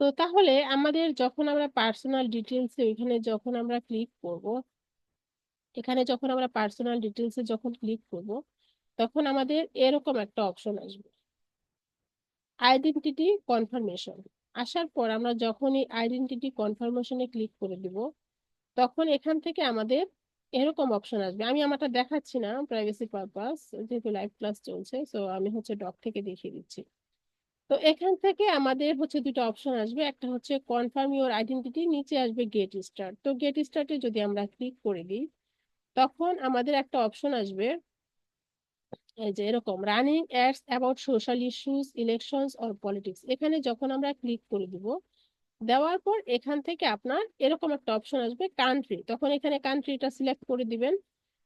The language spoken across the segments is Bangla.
তো তাহলে আমাদের যখন আমরা পার্সোনাল ডিটেলস ওইখানে যখন আমরা ক্লিক করব, এখানে যখন আমরা পার্সোনাল ডিটেলসে যখন ক্লিক করব, তখন আমাদের এরকম একটা অপশন আসবে, আইডেন্টিটি কনফার্মেশন। আসার পর আমরা যখন এই আইডেন্টিটি কনফার্মেশনে ক্লিক করে দিব, তখন এখান থেকে আমাদের এরকম অপশন আসবে। আমি আমারটা দেখাচ্ছি না, প্রাইভেসি পারপাস, যেহেতু লাইভ ক্লাস চলছে, সো আমি হচ্ছে ডক থেকে দেখিয়ে দিচ্ছি। তো এখান থেকে আমাদের হচ্ছে দুটো অপশন আসবে, একটা হচ্ছে কনফার্ম ইউর আইডেন্টিটি, নিচে আসবে গেট স্টার্ট। তো গেট স্টার্টে যদি আমরা ক্লিক করে দিই, তখন আমাদের একটা অপশন আসবে, এই যে এরকম running ads about social issues, elections or politics. এখানে যখন আমরা ক্লিক করে দিব, দেওয়ার পর এখান থেকে আপনার এরকম একটা অপশন আসবে কান্ট্রি, তখন এখানে কান্ট্রিটা সিলেক্ট করে দিবেন।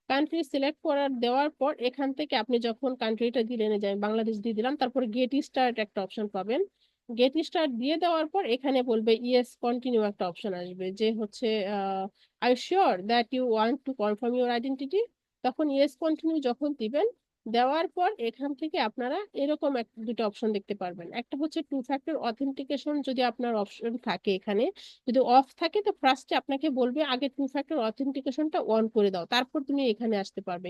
কান্ট্রি সিলেক্ট করার দেওয়ার পর এখান থেকে আপনি যখন কান্ট্রিটা দিলেন, এই যে আমি বাংলাদেশ দিয়ে দিলাম, তারপর গেট স্টার্ট একটা অপশন পাবেন। গেট স্টার্ট দিয়ে দেওয়ার পর এখানে বলবে ইয়েস কন্টিনিউ একটা অপশন আসবে, যে হচ্ছে I sure that you want to confirm your identity. তখন ইয়েস কন্টিনিউ যখন দিবেন, দেওয়ার পর এখান থেকে আপনারা এরকম দুটো অপশন দেখতে পারবেন। একটা হচ্ছে টু ফ্যাক্টর অথেন্টিকেশন, যদি আপনার অপশন থাকে এখানে, যদি অফ থাকে তো ফার্স্টে আপনাকে বলবে আগে টু ফ্যাক্টর অথেন্টিকেশনটা অন করে দাও, তারপর তুমি এখানে আসতে পারবে,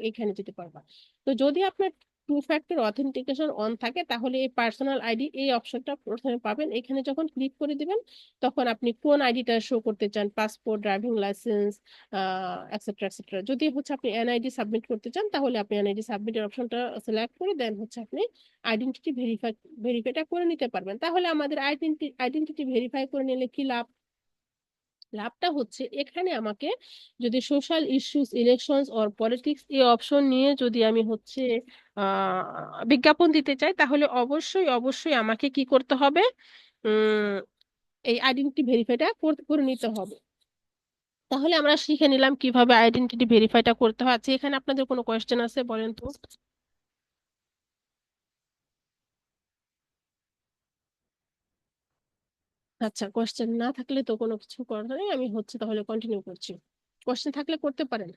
এখানে যেতে পারবা। তো যদি আপনার টু ফ্যাক্টর অথেন্টিকেশন অন থাকে, তাহলে এই পার্সোনাল আইডি এই অপশনটা প্রথমে পাবেন। এখানে যখন ক্লিক করে দিবেন, তখন আপনি কোন আইডিটা শো করতে চান, passport, driving licence, etcetera etcetera. যদি হচ্ছে আপনি এনআইডি সাবমিট করতে চান, তাহলে আপনি এনআইডি সাবমিটের অপশনটা সিলেক্ট করে দেন হচ্ছে আপনি আইডেন্টিটি ভেরিফাইটা করে নিতে পারবেন। তাহলে আমাদের আইডেন্টিটি ভেরিফাই করে নিলে কি লাভ? লাভটা হচ্ছে এখানে আমাকে যদি social issues, elections or politics এই অপশন নিয়ে যদি আমি হচ্ছে বিজ্ঞাপন দিতে চাই, তাহলে অবশ্যই অবশ্যই আমাকে কি করতে হবে, উম এই আইডেন্টিটি ভেরিফাইটা করে নিতে হবে। তাহলে আমরা শিখে নিলাম কিভাবে আইডেন্টিটি ভেরিফাইটা করতে হয়। আচ্ছা, এখানে আপনাদের কোনো কোয়েশ্চেন আছে বলেন তো? আচ্ছা, কোয়েশ্চেন না থাকলে তো কোনো কিছু করার নেই, আমি হচ্ছে তাহলে কন্টিনিউ করছি। কোয়েশ্চেন থাকলে করতে পারেন।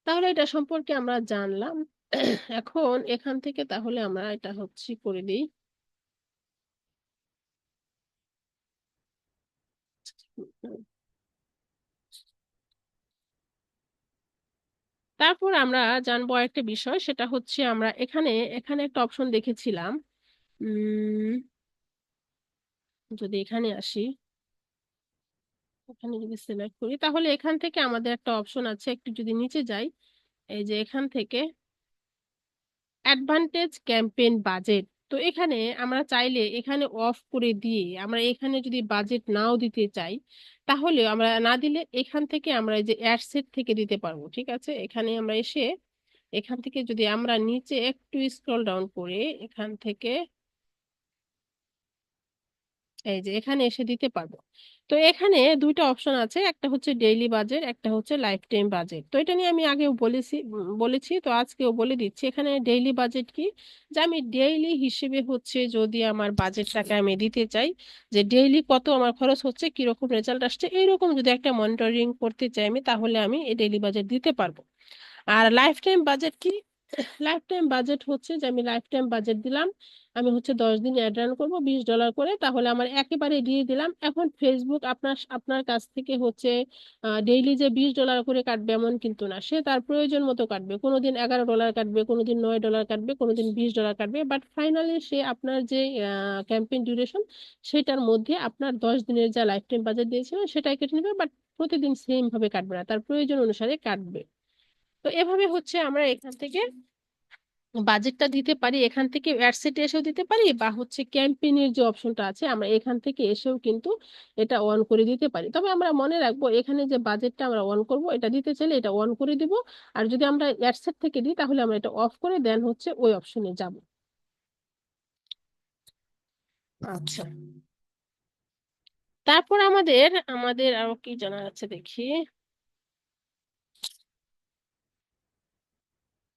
তাহলে এটা সম্পর্কে আমরা জানলাম। এখন এখান থেকে তাহলে আমরা এটা হচ্ছে করে দিই। তারপর আমরা জানবো একটা বিষয়, সেটা হচ্ছে আমরা এখানে এখানে একটা অপশন দেখেছিলাম। উম যদি এখানে আসি, এখানে যদি সিলেক্ট করি, তাহলে এখান থেকে আমাদের একটা অপশন আছে, একটু যদি নিচে যাই, এই যে এখান থেকে অ্যাডভান্টেজ ক্যাম্পেইন বাজেট। তো এখানে আমরা চাইলে এখানে অফ করে দিয়ে আমরা এখানে যদি বাজেট নাও দিতে চাই, তাহলে আমরা না দিলে এখান থেকে আমরা এই যে অ্যাড সেট থেকে দিতে পারবো। ঠিক আছে, এখানে আমরা এসে এখান থেকে যদি আমরা নিচে একটু স্ক্রল ডাউন করে এখান থেকে এই যে এখানে এসে দিতে পারবো। তো এখানে দুইটা অপশন আছে, একটা হচ্ছে ডেইলি বাজেট, একটা হচ্ছে লাইফ টাইম বাজেট। তো এটা নিয়ে আমি আগেও বলেছি, তো আজকেও বলে দিচ্ছি। এখানে ডেইলি বাজেট কি, যে আমি ডেইলি হিসেবে হচ্ছে যদি আমার বাজেটটাকে আমি দিতে চাই, যে ডেইলি কত আমার খরচ হচ্ছে, কিরকম রেজাল্ট আসছে, এইরকম যদি একটা মনিটরিং করতে চাই আমি, তাহলে আমি এই ডেইলি বাজেট দিতে পারবো। আর লাইফ টাইম বাজেট কি, লাইফ টাইম বাজেট হচ্ছে যে আমি লাইফ টাইম বাজেট দিলাম, আমি হচ্ছে 10 দিন অ্যাড রান করবো $20 করে, তাহলে আমার একেবারে দিয়ে দিলাম। এখন ফেসবুক আপনার আপনার কাছ থেকে হচ্ছে ডেইলি যে $20 করে কাটবে এমন কিন্তু না, সে তার প্রয়োজন মতো কাটবে, কোনোদিন $11 কাটবে, কোনোদিন $9 কাটবে, কোনোদিন $20 কাটবে, বাট ফাইনালি সে আপনার যে ক্যাম্পেইন ডিউরেশন, সেটার মধ্যে আপনার 10 দিনের যা লাইফ টাইম বাজেট দিয়েছিলেন সেটাই কেটে নেবে, বাট প্রতিদিন সেম ভাবে কাটবে না, তার প্রয়োজন অনুসারে কাটবে। তো এভাবে হচ্ছে আমরা এখান থেকে বাজেটটা দিতে পারি, এখান থেকে অ্যাডসেটে এসেও দিতে পারি, বা হচ্ছে ক্যাম্পেইনের যে অপশনটা আছে আমরা এখান থেকে এসেও কিন্তু এটা অন করে দিতে পারি। তবে আমরা মনে রাখবো এখানে যে বাজেটটা আমরা অন করব, এটা দিতে চাইলে এটা অন করে দিব। আর যদি আমরা অ্যাডসেট থেকে দিই, তাহলে আমরা এটা অফ করে দেন হচ্ছে ওই অপশনে যাব। আচ্ছা, তারপর আমাদের আমাদের আরো কি জানা আছে দেখি।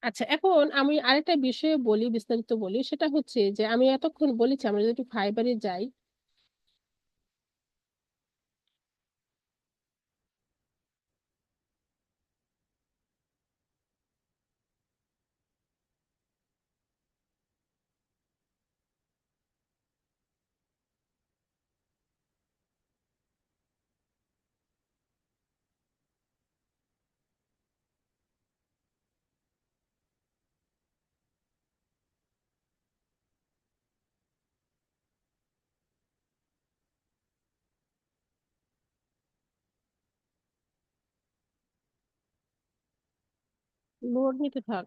আচ্ছা, এখন আমি আরেকটা বিষয়ে বলি, বিস্তারিত বলি, সেটা হচ্ছে যে আমি এতক্ষণ বলেছি আমরা যদি একটু ফাইবারে যাই। লোড নিতে থাক।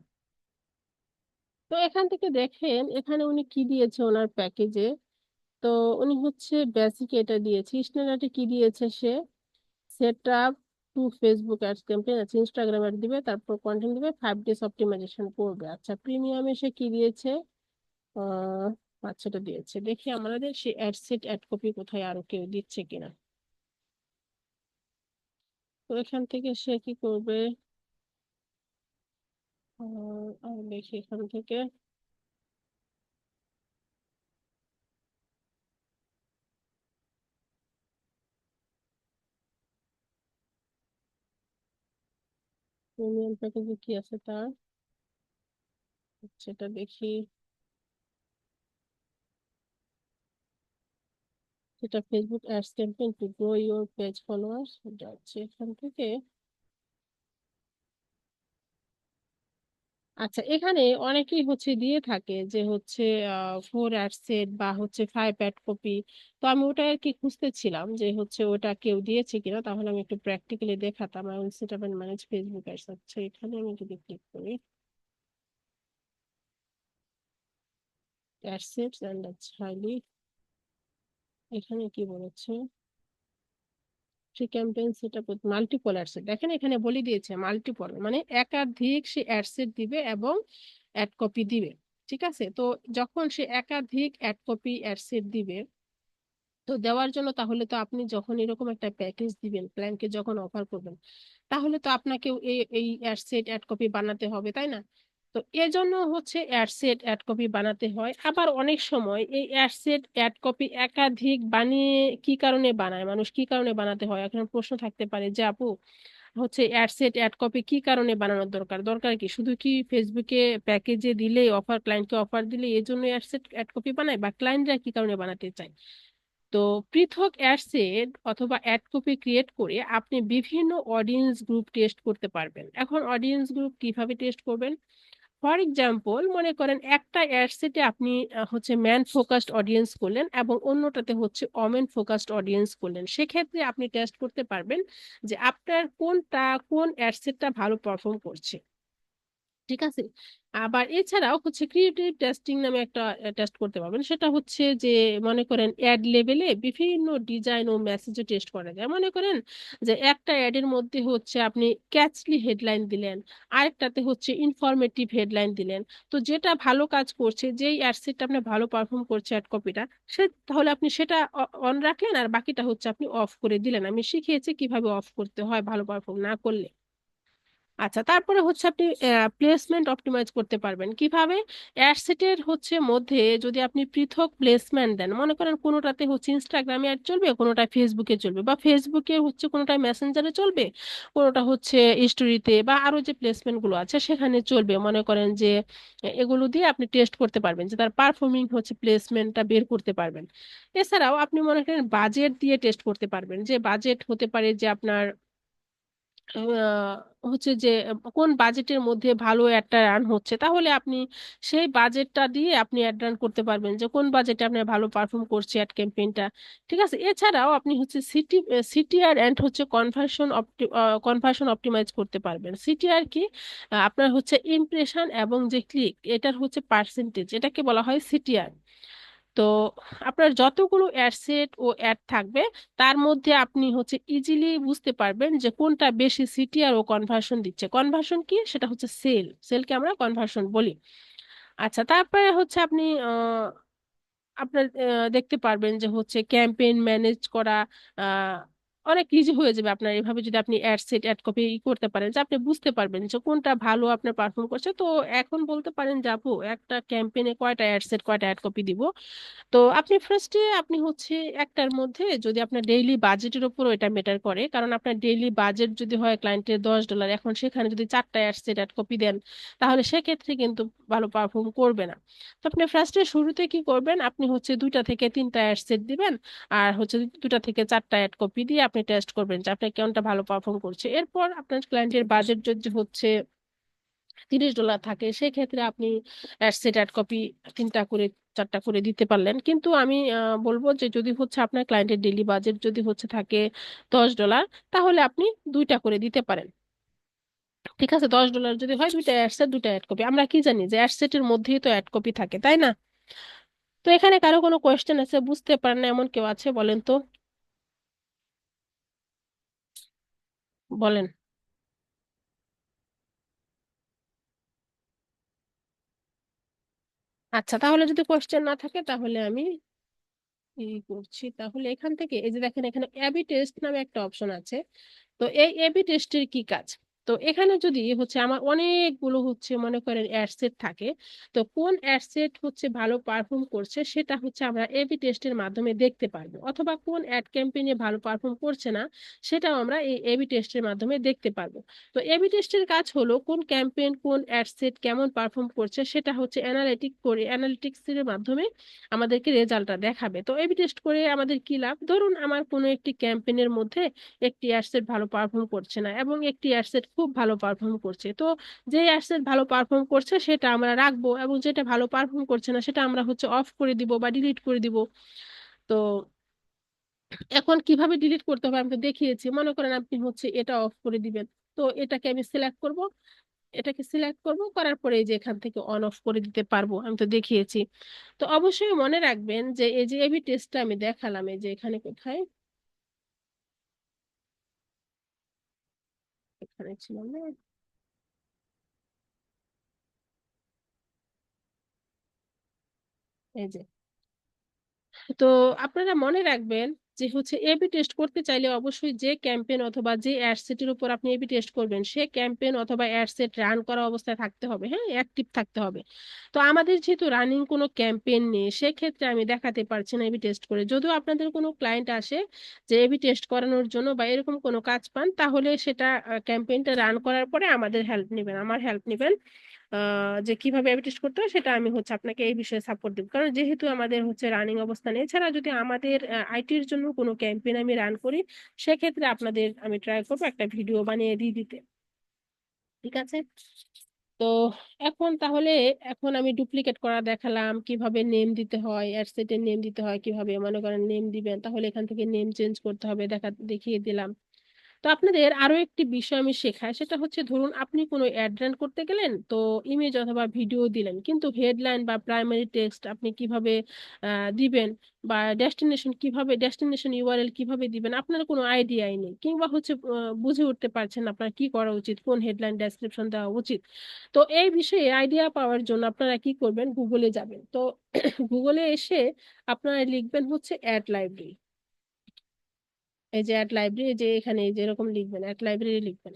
তো এখান থেকে দেখেন এখানে উনি কি দিয়েছে ওনার প্যাকেজে। তো উনি হচ্ছে বেসিক এটা দিয়েছে, স্ট্যান্ডার্ডে কি দিয়েছে সে, set up to Facebook ads campaign আছে, ইনস্টাগ্রাম অ্যাড দিবে, তারপর কন্টেন্ট দিবে, 5 days অপটিমাইজেশন করবে। আচ্ছা, প্রিমিয়ামে সে কি দিয়েছে? আহ আচ্ছাটা দিয়েছে, দেখি আমাদের সে অ্যাড সেট অ্যাড কপি কোথায় আরো কেউ দিচ্ছে কিনা। তো এখান থেকে সে কি করবে? আমি দেখি এখান থেকে প্রিমিয়াম প্যাকেজে কি আছে তার, সেটা দেখি। সেটা Facebook ads campaign to grow your page followers, এটা হচ্ছে এখান থেকে। আচ্ছা, এখানে অনেকেই হচ্ছে দিয়ে থাকে যে হচ্ছে 4 অ্যাড সেট বা হচ্ছে 5 অ্যাড কপি। তো আমি ওটা আর কি খুঁজতেছিলাম যে হচ্ছে ওটা কেউ দিয়েছে কিনা, তাহলে আমি একটু প্র্যাকটিক্যালি দেখাতাম। I will set up and manage Facebook ads. আচ্ছা, এখানে আমি যদি ক্লিক করি অ্যাডসেটস এন্ড হাইলি, এখানে কি বলেছে? Free campaign set up multiple ad set, দেখেন এখানে বলে দিয়েছে মাল্টিপল মানে একাধিক সে অ্যাডসেট দিবে এবং অ্যাড কপি দিবে। ঠিক আছে, তো যখন সে একাধিক অ্যাড কপি অ্যাডসেট দিবে, তো দেওয়ার জন্য তাহলে তো আপনি যখন এরকম একটা প্যাকেজ দিবেন, ক্লায়েন্টকে যখন অফার করবেন, তাহলে তো আপনাকেও এই এই অ্যাড সেট অ্যাড কপি বানাতে হবে, তাই না? তো এজন্য হচ্ছে অ্যাড সেট অ্যাড কপি বানাতে হয়। আবার অনেক সময় এই অ্যাড সেট অ্যাড কপি একাধিক বানিয়ে কি কারণে বানায় মানুষ, কি কারণে বানাতে হয়? এখন প্রশ্ন থাকতে পারে যে আপু হচ্ছে অ্যাড সেট অ্যাড কপি কি কারণে বানানোর দরকার, দরকার কি শুধু কি ফেসবুকে প্যাকেজে দিলে অফার, ক্লায়েন্টকে অফার দিলে এই জন্য অ্যাড সেট অ্যাড কপি বানায়, বা ক্লায়েন্টরা কি কারণে বানাতে চায়? তো পৃথক অ্যাডসেট অথবা অ্যাড কপি ক্রিয়েট করে আপনি বিভিন্ন অডিয়েন্স গ্রুপ টেস্ট করতে পারবেন। এখন অডিয়েন্স গ্রুপ কিভাবে টেস্ট করবেন? ফর এক্সাম্পল, মনে করেন একটা অ্যাডসেটে আপনি হচ্ছে ম্যান ফোকাসড অডিয়েন্স করলেন এবং অন্যটাতে হচ্ছে ওমেন ফোকাসড অডিয়েন্স করলেন, সেক্ষেত্রে আপনি টেস্ট করতে পারবেন যে আপনার কোন অ্যাডসেটটা ভালো পারফর্ম করছে। ঠিক আছে, আবার এছাড়াও হচ্ছে ক্রিয়েটিভ টেস্টিং নামে একটা টেস্ট করতে পারবেন। সেটা হচ্ছে যে মনে করেন অ্যাড লেভেলে বিভিন্ন ডিজাইন ও মেসেজও টেস্ট করা যায়। মনে করেন যে একটা অ্যাডের মধ্যে হচ্ছে আপনি ক্যাচলি হেডলাইন দিলেন, আরেকটাতে হচ্ছে ইনফরমেটিভ হেডলাইন দিলেন। তো যেটা ভালো কাজ করছে, যেই অ্যাডসেটটা আপনি ভালো পারফর্ম করছে অ্যাড কপিটা, সে তাহলে আপনি সেটা অন রাখলেন আর বাকিটা হচ্ছে আপনি অফ করে দিলেন। আমি শিখিয়েছি কিভাবে অফ করতে হয় ভালো পারফর্ম না করলে। আচ্ছা, তারপরে হচ্ছে আপনি প্লেসমেন্ট অপটিমাইজ করতে পারবেন কিভাবে? অ্যাডসেটের হচ্ছে মধ্যে যদি আপনি পৃথক প্লেসমেন্ট দেন, মনে করেন কোনোটাতে হচ্ছে ইনস্টাগ্রামে অ্যাড চলবে, কোনোটা ফেসবুকে চলবে, বা ফেসবুকে হচ্ছে কোনোটা মেসেঞ্জারে চলবে, কোনোটা হচ্ছে স্টোরিতে, বা আরো যে প্লেসমেন্ট গুলো আছে সেখানে চলবে। মনে করেন যে এগুলো দিয়ে আপনি টেস্ট করতে পারবেন যে তার পারফর্মিং হচ্ছে প্লেসমেন্টটা বের করতে পারবেন। এছাড়াও আপনি মনে করেন বাজেট দিয়ে টেস্ট করতে পারবেন, যে বাজেট হতে পারে যে আপনার হচ্ছে যে কোন বাজেটের মধ্যে ভালো একটা রান হচ্ছে, তাহলে আপনি সেই বাজেটটা দিয়ে আপনি অ্যাড রান করতে পারবেন যে কোন বাজেটে আপনার ভালো পারফর্ম করছে অ্যাড ক্যাম্পেইনটা। ঠিক আছে, এছাড়াও আপনি হচ্ছে সিটিআর এন্ড হচ্ছে কনভার্সন অপটিমাইজ করতে পারবেন। সিটিআর কি? আপনার হচ্ছে ইমপ্রেশন এবং যে ক্লিক, এটার হচ্ছে পার্সেন্টেজ, এটাকে বলা হয় সিটিআর। তো আপনার যতগুলো অ্যাডসেট ও অ্যাড থাকবে, তার মধ্যে আপনি হচ্ছে ইজিলি বুঝতে পারবেন যে কোনটা বেশি সিটিআর ও কনভার্সন দিচ্ছে। কনভার্সন কি? সেটা হচ্ছে সেলকে আমরা কনভার্সন বলি। আচ্ছা, তারপরে হচ্ছে আপনি আপনার দেখতে পারবেন যে হচ্ছে ক্যাম্পেইন ম্যানেজ করা আহ, অনেক ইজি হয়ে যাবে আপনার, এভাবে যদি আপনি অ্যাড সেট অ্যাড কপি করতে পারেন, যে আপনি বুঝতে পারবেন যে কোনটা ভালো আপনার পারফর্ম করছে। তো এখন বলতে পারেন যে আপু একটা ক্যাম্পেইনে কয়টা অ্যাড সেট কয়টা অ্যাড কপি দিব। তো আপনি ফার্স্টে আপনি হচ্ছে একটার মধ্যে যদি আপনার ডেইলি বাজেটের উপর এটা মেটার করে, কারণ আপনার ডেইলি বাজেট যদি হয় ক্লায়েন্টের $10, এখন সেখানে যদি 4টা অ্যাড কপি দেন, তাহলে সেক্ষেত্রে কিন্তু ভালো পারফর্ম করবে না। তো আপনি ফার্স্টে শুরুতে কি করবেন, আপনি হচ্ছে 2টা থেকে 3টা অ্যাড দিবেন, আর হচ্ছে 2টা থেকে 4টা অ্যাড কপি দিয়ে আপনি টেস্ট করবেন যে আপনার কোনটা ভালো পারফর্ম করছে। এরপর আপনার ক্লায়েন্টের বাজেট যদি হচ্ছে $30 থাকে, সেক্ষেত্রে আপনি অ্যাড সেট অ্যাড কপি 3টা করে 4টা করে দিতে পারলেন। কিন্তু আমি বলবো যে যদি হচ্ছে আপনার ক্লায়েন্টের ডেইলি বাজেট যদি হচ্ছে থাকে $10, তাহলে আপনি 2টা করে দিতে পারেন। ঠিক আছে, $10 যদি হয়, দুইটা অ্যাডসেট, দুইটা অ্যাড কপি। আমরা কি জানি যে অ্যাডসেটের মধ্যেই তো অ্যাড কপি থাকে, তাই না? তো এখানে কারো কোনো কোয়েশ্চেন আছে, বুঝতে পারেন না এমন কেউ আছে? বলেন তো, বলেন। আচ্ছা, তাহলে যদি কোয়েশ্চেন না থাকে তাহলে আমি এই করছি। তাহলে এখান থেকে এই যে দেখেন, এখানে এবি টেস্ট নামে একটা অপশন আছে। তো এই এবি টেস্টের কি কাজ? তো এখানে যদি হচ্ছে আমার অনেকগুলো হচ্ছে মনে করেন অ্যাডসেট থাকে, তো কোন অ্যাডসেট হচ্ছে ভালো পারফর্ম করছে সেটা হচ্ছে আমরা এবি টেস্টের মাধ্যমে দেখতে পারবো, অথবা কোন অ্যাড ক্যাম্পেইনে ভালো পারফর্ম করছে না সেটাও আমরা এই এবি টেস্টের মাধ্যমে দেখতে পারবো। তো এবি টেস্টের কাজ হলো কোন ক্যাম্পেইন কোন অ্যাডসেট কেমন পারফর্ম করছে সেটা হচ্ছে অ্যানালিটিক্স এর মাধ্যমে আমাদেরকে রেজাল্টটা দেখাবে। তো এবি টেস্ট করে আমাদের কি লাভ? ধরুন আমার কোনো একটি ক্যাম্পেইনের মধ্যে একটি অ্যাসেট ভালো পারফর্ম করছে না এবং একটি অ্যাসেট খুব ভালো পারফর্ম করছে, তো যে অ্যাসেট ভালো পারফর্ম করছে সেটা আমরা রাখবো, এবং যেটা ভালো পারফর্ম করছে না সেটা আমরা হচ্ছে অফ করে দিব বা ডিলিট করে দিব। তো এখন কিভাবে ডিলিট করতে হবে আমি তো দেখিয়েছি। মনে করেন আপনি হচ্ছে এটা অফ করে দিবেন। তো এটাকে আমি সিলেক্ট করব, এটাকে সিলেক্ট করব, করার পরে এই যে এখান থেকে অন অফ করে দিতে পারবো, আমি তো দেখিয়েছি। তো অবশ্যই মনে রাখবেন যে এই যে এবি টেস্টটা আমি দেখালাম, এই যে এখানে কোথায়, এখানে ছিল না, এই যে। তো আপনারা মনে রাখবেন যে হচ্ছে এবি টেস্ট করতে চাইলে অবশ্যই যে ক্যাম্পেইন অথবা যে অ্যাডসেটের উপর আপনি এবি টেস্ট করবেন সে ক্যাম্পেইন অথবা অ্যাডসেট রান করা অবস্থায় থাকতে হবে, হ্যাঁ, অ্যাক্টিভ থাকতে হবে। তো আমাদের যেহেতু রানিং কোনো ক্যাম্পেইন নেই, সেক্ষেত্রে আমি দেখাতে পারছি না এবি টেস্ট করে। যদিও আপনাদের কোনো ক্লায়েন্ট আসে যে এবি টেস্ট করানোর জন্য বা এরকম কোনো কাজ পান, তাহলে সেটা ক্যাম্পেইনটা রান করার পরে আমাদের হেল্প নেবেন, আমার হেল্প নেবেন, যে কিভাবে টেস্ট করতে হয় সেটা আমি হচ্ছে আপনাকে এই বিষয়ে সাপোর্ট দেব। কারণ যেহেতু আমাদের হচ্ছে রানিং অবস্থান, এছাড়া যদি আমাদের আইটির জন্য কোনো ক্যাম্পেইন আমি রান করি, সেক্ষেত্রে আপনাদের আমি ট্রাই করবো একটা ভিডিও বানিয়ে দিয়ে দিতে। ঠিক আছে? তো এখন তাহলে, এখন আমি ডুপ্লিকেট করা দেখালাম, কিভাবে নেম দিতে হয়, অ্যাডসেটের নেম দিতে হয় কিভাবে, মনে করেন নেম দিবেন তাহলে এখান থেকে নেম চেঞ্জ করতে হবে, দেখিয়ে দিলাম। তো আপনাদের আরো একটি বিষয় আমি শেখাই, সেটা হচ্ছে ধরুন আপনি কোনো অ্যাড রান করতে গেলেন, তো ইমেজ অথবা ভিডিও দিলেন, কিন্তু হেডলাইন বা প্রাইমারি টেক্সট আপনি কিভাবে দিবেন, বা ডেস্টিনেশন ইউআরএল কিভাবে দিবেন, আপনার কোনো আইডিয়াই নেই, কিংবা হচ্ছে বুঝে উঠতে পারছেন না আপনার কি করা উচিত, কোন হেডলাইন ডেসক্রিপশন দেওয়া উচিত। তো এই বিষয়ে আইডিয়া পাওয়ার জন্য আপনারা কি করবেন, গুগলে যাবেন। তো গুগলে এসে আপনারা লিখবেন হচ্ছে অ্যাড লাইব্রেরি। এই যে অ্যাড লাইব্রেরি, যে এখানে এই যে এরকম লিখবেন, অ্যাড লাইব্রেরি লিখবেন।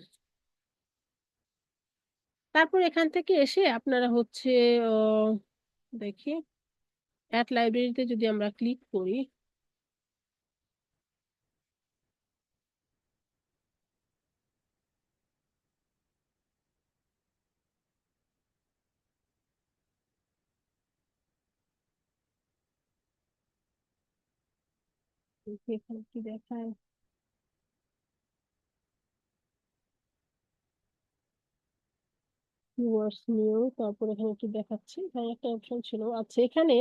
তারপর এখান থেকে এসে আপনারা হচ্ছে আহ, দেখি, অ্যাড লাইব্রেরিতে যদি আমরা ক্লিক করি, দেখি এখানে কি দেখায়, কিওয়ার্ডস নিউ, তারপর এখানে কি দেখাচ্ছে, এখানে একটা অপশন ছিল। আচ্ছা, এখানে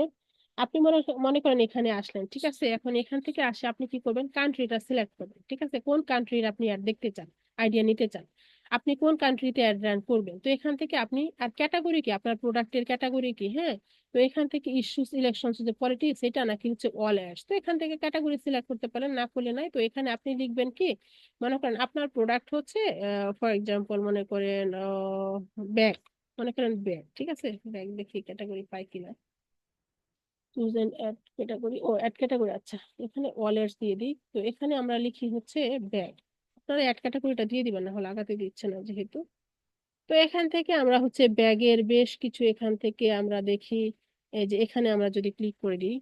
আপনি মনে মনে করেন এখানে আসলেন, ঠিক আছে? এখন এখান থেকে আসে আপনি কি করবেন, কান্ট্রিটা সিলেক্ট করবেন, ঠিক আছে? কোন কান্ট্রির আপনি অ্যাড দেখতে চান, আইডিয়া নিতে চান, আপনি কোন কান্ট্রিতে অ্যাড রান করবেন। তো এখান থেকে আপনি, আর ক্যাটাগরি কি, আপনার প্রোডাক্টের ক্যাটাগরি কি, হ্যাঁ। তো এখান থেকে ইস্যুস, ইলেকশন, যে পলিটিক্স, এটা নাকি হচ্ছে অল অ্যাডস, তো এখান থেকে ক্যাটাগরি সিলেক্ট করতে পারেন, না করলে নাই। তো এখানে আপনি লিখবেন কি, মনে করেন আপনার প্রোডাক্ট হচ্ছে ফর এক্সাম্পল মনে করেন ব্যাগ, মনে করেন ব্যাগ, ঠিক আছে? ব্যাগ, দেখি ক্যাটাগরি পাই কিনা, চুজ এন্ড অ্যাড ক্যাটাগরি, ও অ্যাড ক্যাটাগরি, আচ্ছা। এখানে ওয়ালেটস দিয়ে দিই, তো এখানে আমরা লিখি হচ্ছে ব্যাগ। আপনারা অ্যাড ক্যাটাগরিটা দিয়ে দিবেন, না হলে আগাতে দিচ্ছে না যেহেতু। তো এখান থেকে আমরা হচ্ছে ব্যাগের বেশ কিছু, এখান থেকে আমরা দেখি, এই যে এখানে আমরা যদি ক্লিক করে দিই,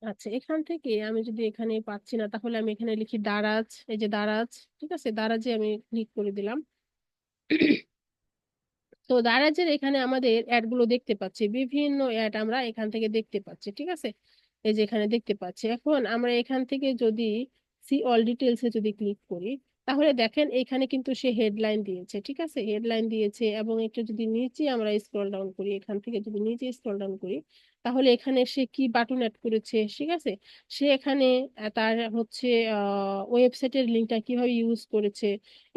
আচ্ছা, এখান থেকে আমি যদি এখানে পাচ্ছি না, তাহলে আমি এখানে লিখি দারাজ, এই যে দারাজ, ঠিক আছে? দারাজে আমি ক্লিক করে দিলাম। তো দারাজের এখানে আমাদের অ্যাড গুলো দেখতে পাচ্ছি, বিভিন্ন অ্যাড আমরা এখান থেকে দেখতে পাচ্ছি, ঠিক আছে? এই যে এখানে দেখতে পাচ্ছি। এখন আমরা এখান থেকে যদি সি অল ডিটেলস এ যদি ক্লিক করি, তাহলে দেখেন এখানে কিন্তু সে হেডলাইন দিয়েছে, ঠিক আছে? হেডলাইন দিয়েছে, এবং একটু যদি নিচে আমরা স্ক্রল ডাউন করি, এখান থেকে যদি নিচে স্ক্রল ডাউন করি, তাহলে এখানে সে কি বাটন অ্যাড করেছে, ঠিক আছে, সে এখানে তার হচ্ছে ওয়েবসাইটের লিঙ্কটা কিভাবে ইউজ করেছে,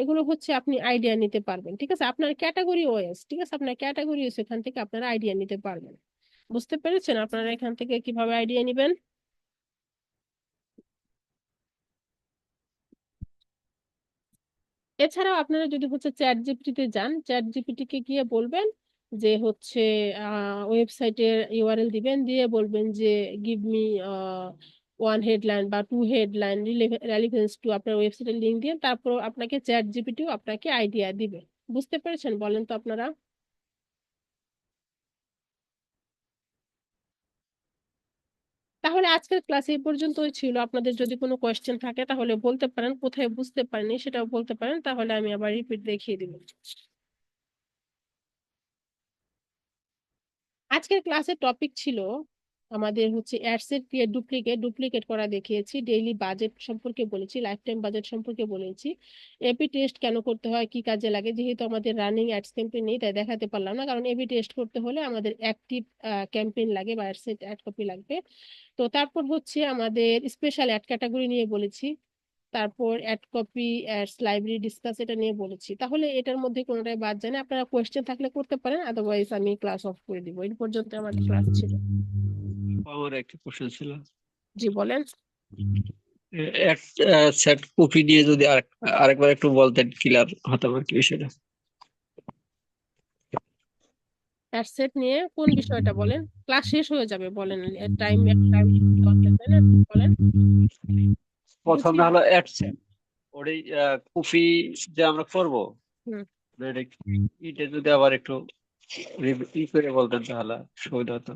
এগুলো হচ্ছে আপনি আইডিয়া নিতে পারবেন। ঠিক আছে, আপনার ক্যাটাগরি ওএস, ঠিক আছে, আপনার ক্যাটাগরি ওএস এখান থেকে আপনারা আইডিয়া নিতে পারবেন। বুঝতে পেরেছেন আপনারা এখান থেকে কিভাবে আইডিয়া নেবেন? এছাড়াও আপনারা যদি হচ্ছে চ্যাট জিপিটিতে যান, চ্যাট জিপিটি কে গিয়ে বলবেন যে হচ্ছে ওয়েবসাইটের ইউআরএল দিবেন, দিয়ে বলবেন যে গিভ মি ওয়ান হেডলাইন বা টু হেডলাইন রেলিভেন্স টু আপনার ওয়েবসাইটের লিঙ্ক দিয়ে, তারপর আপনাকে চ্যাট জিপিটিও আপনাকে আইডিয়া দিবে। বুঝতে পেরেছেন বলেন তো আপনারা? তাহলে আজকের ক্লাস এই পর্যন্তই ছিল। আপনাদের যদি কোনো কোয়েশ্চেন থাকে তাহলে বলতে পারেন, কোথায় বুঝতে পারেনি সেটাও বলতে পারেন, তাহলে আমি আবার রিপিট দেখিয়ে দিব। আজকের ক্লাসের টপিক ছিল আমাদের হচ্ছে অ্যাডসেট দিয়ে ডুপ্লিকেট ডুপ্লিকেট করা দেখিয়েছি, ডেইলি বাজেট সম্পর্কে বলেছি, লাইফ টাইম বাজেট সম্পর্কে বলেছি, এবি টেস্ট কেন করতে হয়, কি কাজে লাগে। যেহেতু আমাদের রানিং অ্যাডস ক্যাম্পেইন নেই তাই দেখাতে পারলাম না, কারণ এবি টেস্ট করতে হলে আমাদের অ্যাক্টিভ ক্যাম্পেইন লাগে বা অ্যাডসেট অ্যাড কপি লাগবে। তো তারপর হচ্ছে আমাদের স্পেশাল অ্যাড ক্যাটাগরি নিয়ে বলেছি, তারপর ad copy, ads library discuss এটা নিয়ে বলেছি। তাহলে এটার মধ্যে কোনোটাই বাদ যায় না, আপনারা কোয়েশ্চেন থাকলে করতে পারেন, আদারওয়াইজ আমি ক্লাস অফ করে দিব। এই পর্যন্ত আমার ক্লাস ছিল। আমার একটা কোশ্চেন ছিল, জি বলেন। এক সেট কপি নিয়ে যদি আরেকবার একটু বলতেন ক্লিয়ার হতো আর কি বিষয়টা। অ্যাডসেট নিয়ে কোন বিষয়টা বলেন? ক্লাস শেষ হয়ে যাবে, বলেন। টাইম টাইম দরকার, তাই না? বলেন। প্রথমে বুঝিয়ে হলো অ্যাড সেট, ওই কপি যে আমরা করব, হুম। এটা যদি আবার একটু ই করে বলতেন তাহলে সুবিধা হতো।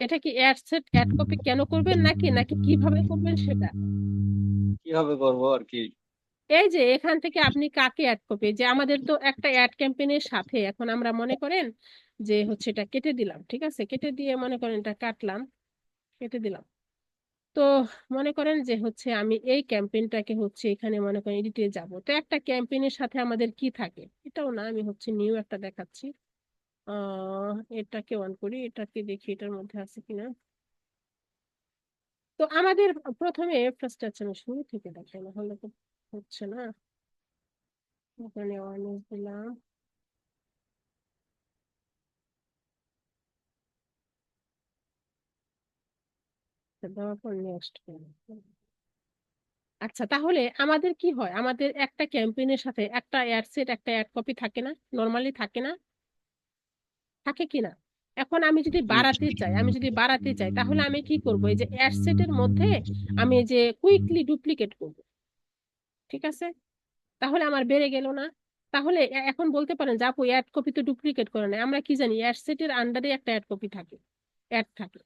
এটা কি অ্যাডসেট অ্যাড কপি কেন করবেন নাকি নাকি কিভাবে করবেন সেটা? কিভাবে করব আর কি। এই যে এখান থেকে আপনি কাকে অ্যাড করবে, যে আমাদের তো একটা অ্যাড ক্যাম্পেইনের সাথে এখন আমরা মনে করেন যে হচ্ছে এটা কেটে দিলাম, ঠিক আছে, কেটে দিয়ে মনে করেন এটা কাটলাম, কেটে দিলাম। তো মনে করেন যে হচ্ছে আমি এই ক্যাম্পেইনটাকে হচ্ছে এখানে মনে করেন এডিটে যাব, তো একটা ক্যাম্পেইনের সাথে আমাদের কি থাকে, এটাও না, আমি হচ্ছে নিউ একটা দেখাচ্ছি। এটাকে অন করি, এটাকে দেখি এটার মধ্যে আছে কিনা। তো আমাদের প্রথমে ফার্স্ট আছে, আমি শুরু থেকে দেখাই না হলে তো হচ্ছে না। এখানে অনেক দিলাম, দেওয়ার পর নেক্সট। আচ্ছা, তাহলে আমাদের কি হয়, আমাদের একটা ক্যাম্পেইনের সাথে একটা অ্যাড সেট একটা অ্যাড কপি থাকে না, নর্মালি থাকে না, থাকে কি না? এখন আমি যদি বাড়াতে চাই, তাহলে আমি কি করব, এই যে অ্যাড সেটের মধ্যে আমি এই যে কুইকলি ডুপ্লিকেট করব, ঠিক আছে, তাহলে আমার বেড়ে গেল না? তাহলে এখন বলতে পারেন যে আপু অ্যাড কপি তো ডুপ্লিকেট করে না, আমরা কি জানি অ্যাড সেটের আন্ডারে একটা অ্যাড কপি থাকে, অ্যাড থাকে।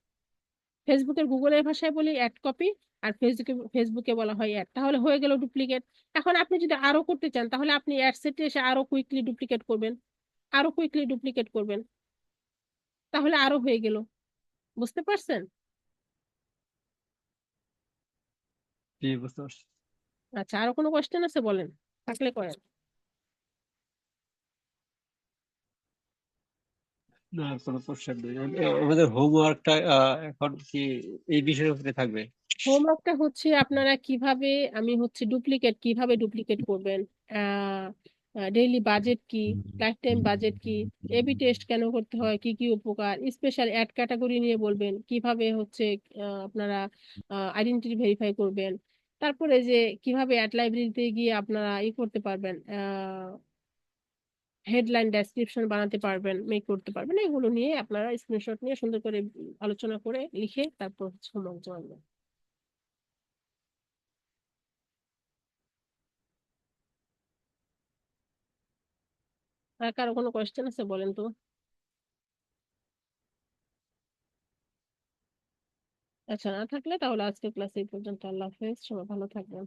ফেসবুকের গুগলের ভাষায় বলি অ্যাড কপি, আর ফেসবুকে ফেসবুকে বলা হয় অ্যাড, তাহলে হয়ে গেল ডুপ্লিকেট। এখন আপনি যদি আরো করতে চান তাহলে আপনি অ্যাড সেটে এসে আরো কুইকলি ডুপ্লিকেট করবেন, আরো কুইকলি ডুপ্লিকেট করবেন, তাহলে আরো হয়ে গেল। বুঝতে পারছেন? জি, বুঝতে পারছি। আচ্ছা, আরো কোনো কোয়েশ্চেন আছে বলেন, থাকলে করেন। না, কোনো কোশ্চেন নেই। আমাদের হোমওয়ার্কটা এখন কি এই বিষয়ের উপরে থাকবে? হোমওয়ার্কটা হচ্ছে আপনারা কিভাবে, আমি হচ্ছে ডুপ্লিকেট কিভাবে ডুপ্লিকেট করবেন, ডেইলি বাজেট কি, লাইফ টাইম বাজেট কি, এবি টেস্ট কেন করতে হয়, কি কি উপকার, স্পেশাল অ্যাড ক্যাটাগরি নিয়ে বলবেন, কিভাবে হচ্ছে আপনারা আইডেন্টিটি ভেরিফাই করবেন, তারপরে যে কিভাবে অ্যাড লাইব্রেরিতে গিয়ে আপনারা ই করতে পারবেন, হেডলাইন ডেসক্রিপশন বানাতে পারবেন, মেক করতে পারবেন, এগুলো নিয়ে আপনারা স্ক্রিনশট নিয়ে সুন্দর করে আলোচনা করে লিখে তারপর হচ্ছে হোমওয়ার্ক জমা দেবেন। আর কারো কোনো কোয়েশ্চেন আছে বলেন তো? আচ্ছা, না থাকলে তাহলে আজকে ক্লাস এই পর্যন্ত। আল্লাহ হাফেজ, সবাই ভালো থাকবেন।